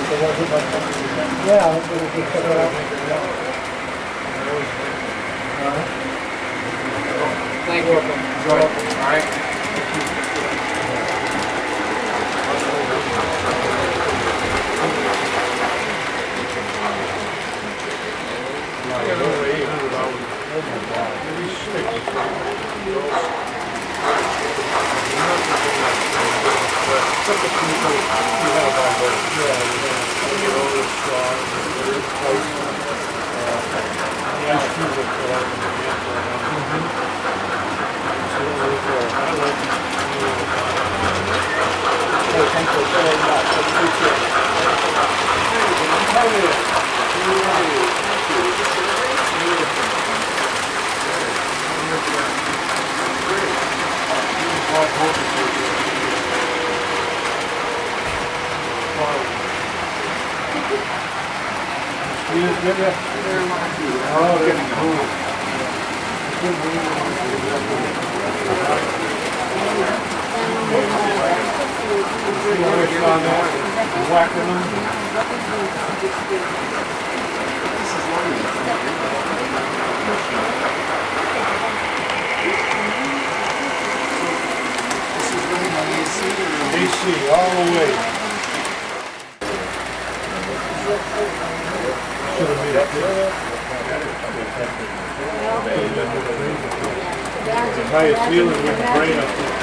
Yeah, let's just check it out. Thank you. Enjoy. All right. AC all the way. Should have made it clear. Highest feeling with the brain up there.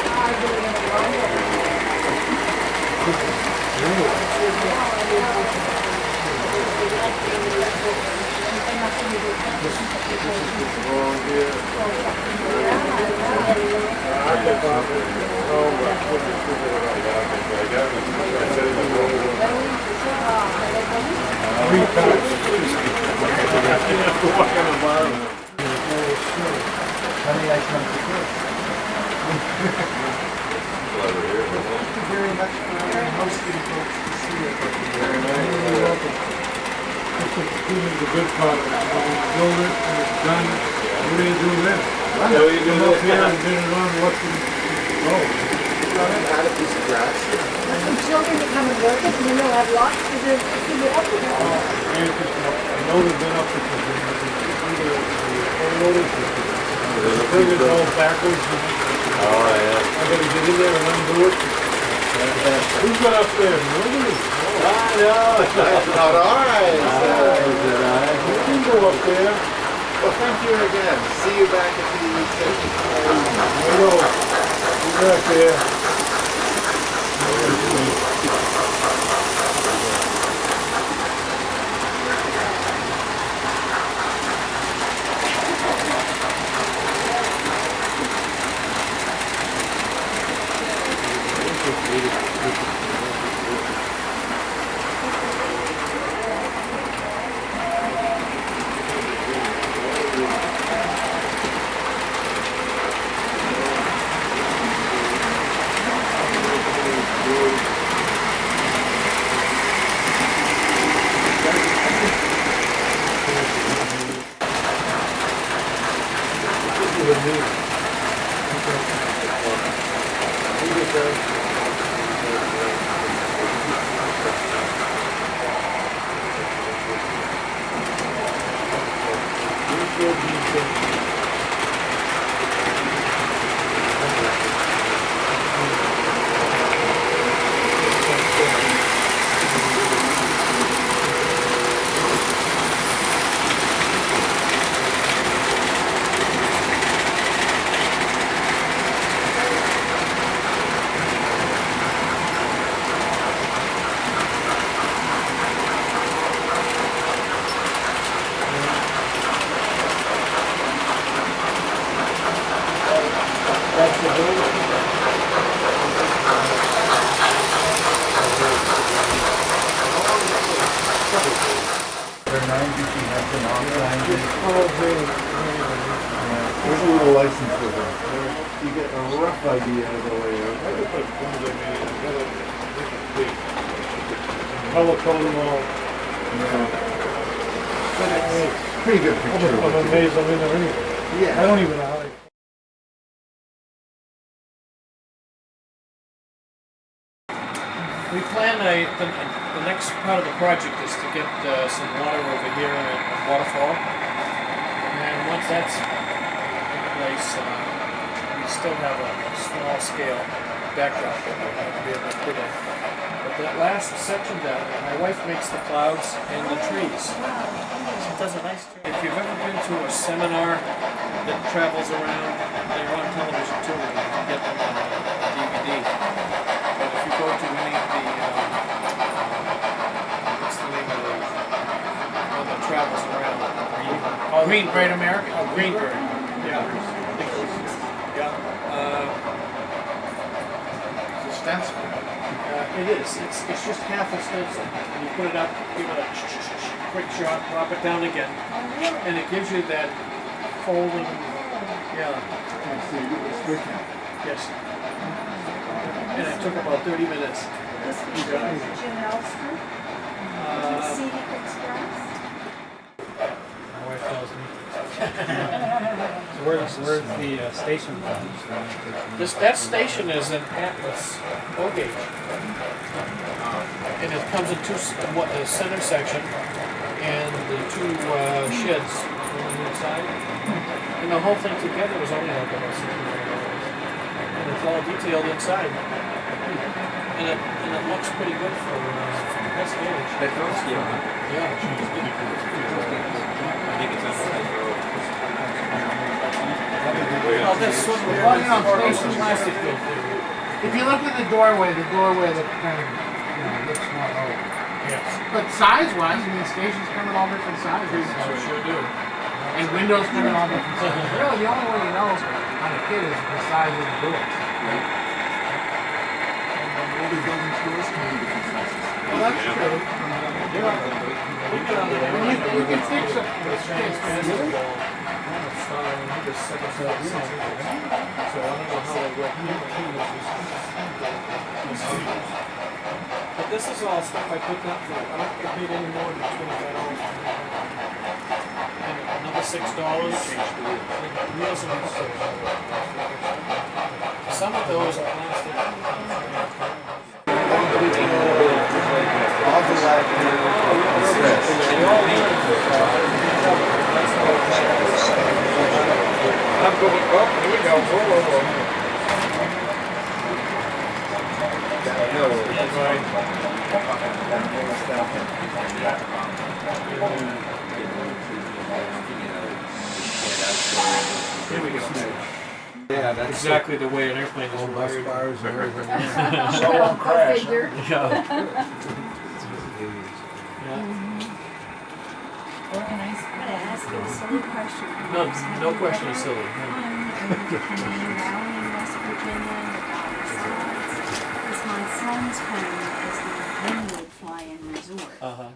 Very much for hosting folks to see it. This is the good part. When you build it and it's done, what do you do then? So you Come up here and then it on what can go. Add a piece of grass. Some children that come and work it, and then they'll have lots to do up with it. I know they've been up because they bring it all backwards. Oh, yeah. I gotta get in there and undo it. Who's got up there? Nobody. I know. That's not ours. You can go up there. Well, thank you again. See you back at the session. I know. Who's up there? There's a little license with it. You get a rough idea of the layout. Color code them all. But it's pretty good picture. I'm amazed I'm in there anyway. Yeah. I don't even know how they... We plan the next part of the project is to get some water over here in a waterfall. And once that's in place, we still have a small scale backdrop that we'll have to be able to put in. But that last section down there, my wife makes the clouds and the trees. She does a nice job. If you've ever been to a seminar that travels around, they're on television too, and you can get them on a DVD. But if you go to any of the, what's the name of the one that travels around? Green Great America? Oh, Greenberg. Yeah. It's a stencil. It is. It's just half a stencil. And you put it up, give it a quick shot, drop it down again, and it gives you that folding. Yeah. Yes. And it took about 30 minutes. This was Jim Elster, Scenic Express. My wife tells me. So where's the station from? That station is an Atlas O-gauge. And it comes in a center section and the two sheds on the inside. And the whole thing together is only like about $60. And it's all detailed inside. And it looks pretty good for this gauge. Yeah. Well, this one, station plastic good. If you look at the doorway looks kind of, looks more old. Yes. But size-wise, I mean, stations come in all different sizes. Sure do. And windows come in all different sizes. Really, the only way you know on a kid is the size of the doors. All the building stores can be different sizes. Well, that's true. You can fix it. But this is all stuff I picked up for. I don't get paid any more than $25. And another $6. Some of those are plastic. I'm going, oh, here we go. Whoa. Here we go. Yeah, that's Exactly the way an airplane is bus wired. bars and everything. So won't crash. Figure. Yeah. Organized. I'm going to ask you a silly question. No question is silly. Between Lowell and West Virginia and the Dollar Sides. Because my son's home is the Linwood Fly-In Resort. Uh-huh.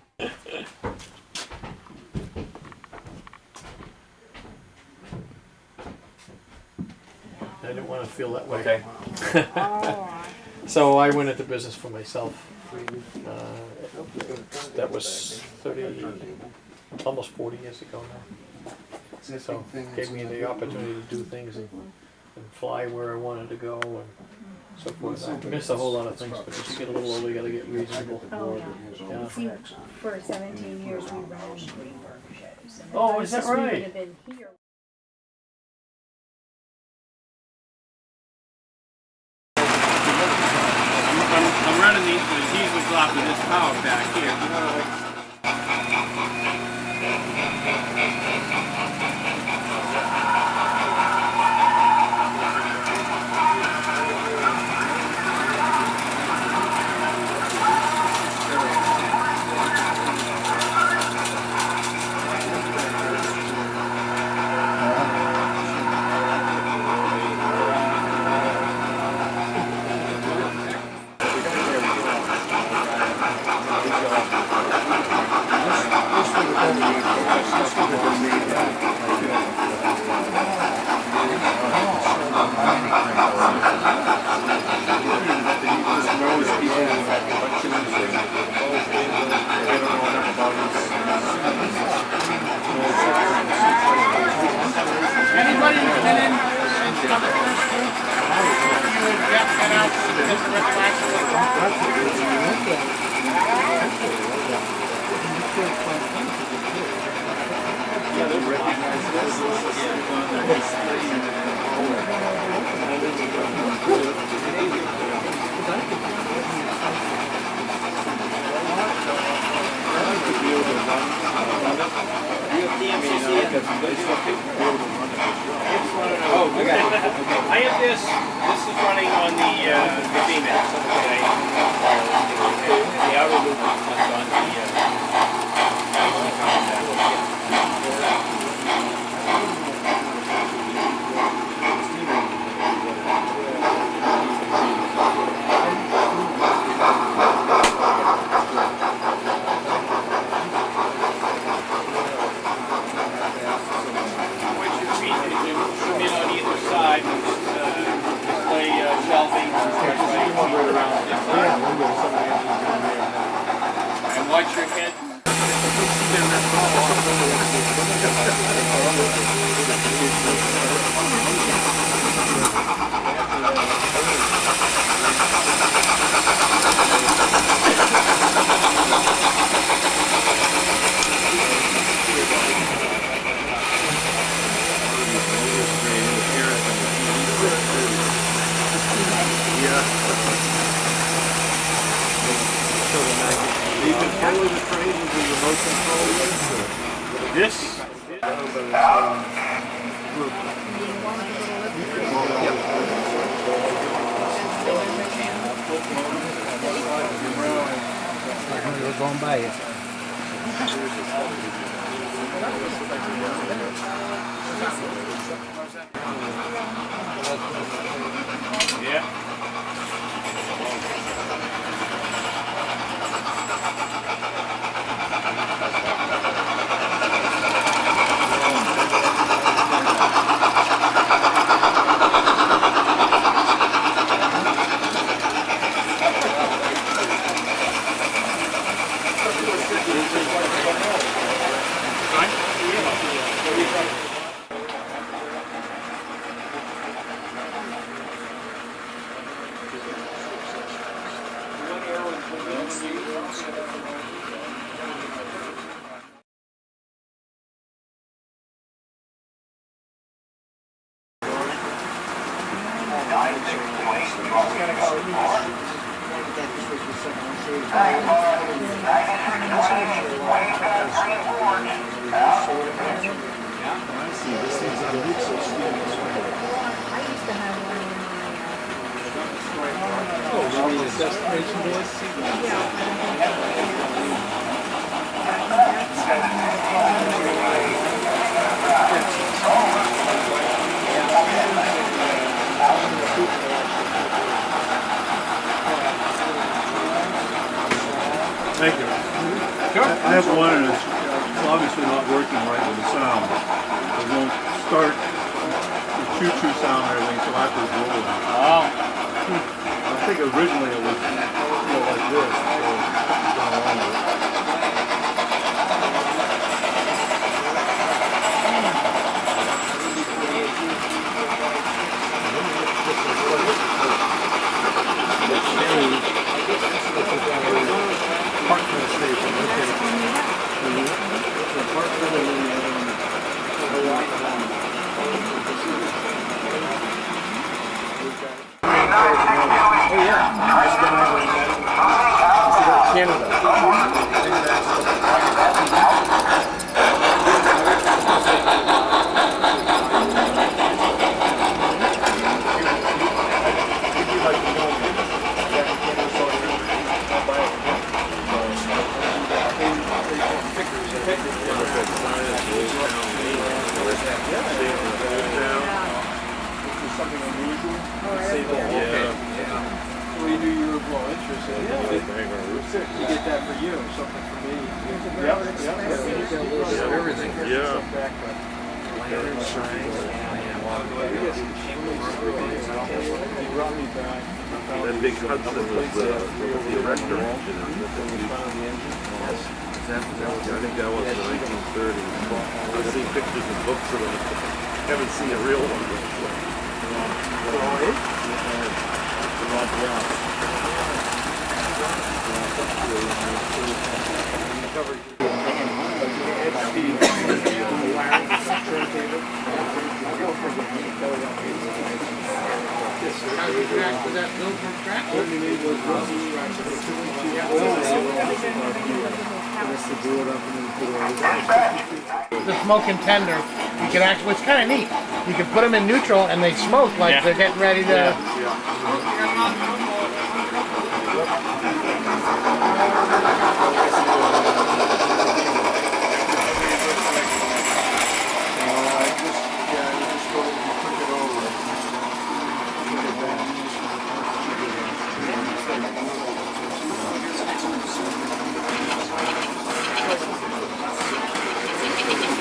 I didn't want to feel that way. Okay. So I went into business for myself. That was almost 40 years ago now. So gave me the opportunity to do things and fly where I wanted to go and so forth. I missed a whole lot of things, but as you get a little older, you got to get reasonable. Oh, Yeah. yeah. See, for 17 years we ran Greenberg shows. And Oh, is that we would right? have been here. I'm running the diesels off of this power pack here. Oh, okay. I have this. This is running on the VMAX. Okay. The outer loop is on and watch your head. You can follow the train with the remote control. This? We're going by it. Yeah. Thank you. Sure. I have one, and it's obviously not working right with the sound. It won't start the choo-choo sound and everything until after it's rolling. Oh. I think originally it was like this. So it's gone along with it. That big Hudson was the erector engine. I think that was the 1930s. I've seen pictures and books of them. Haven't seen a real one. Turntable. The smoking tender, you can actually, it's kind of neat. You can put them in neutral and they smoke like Yeah. they're getting ready to.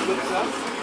Flip that.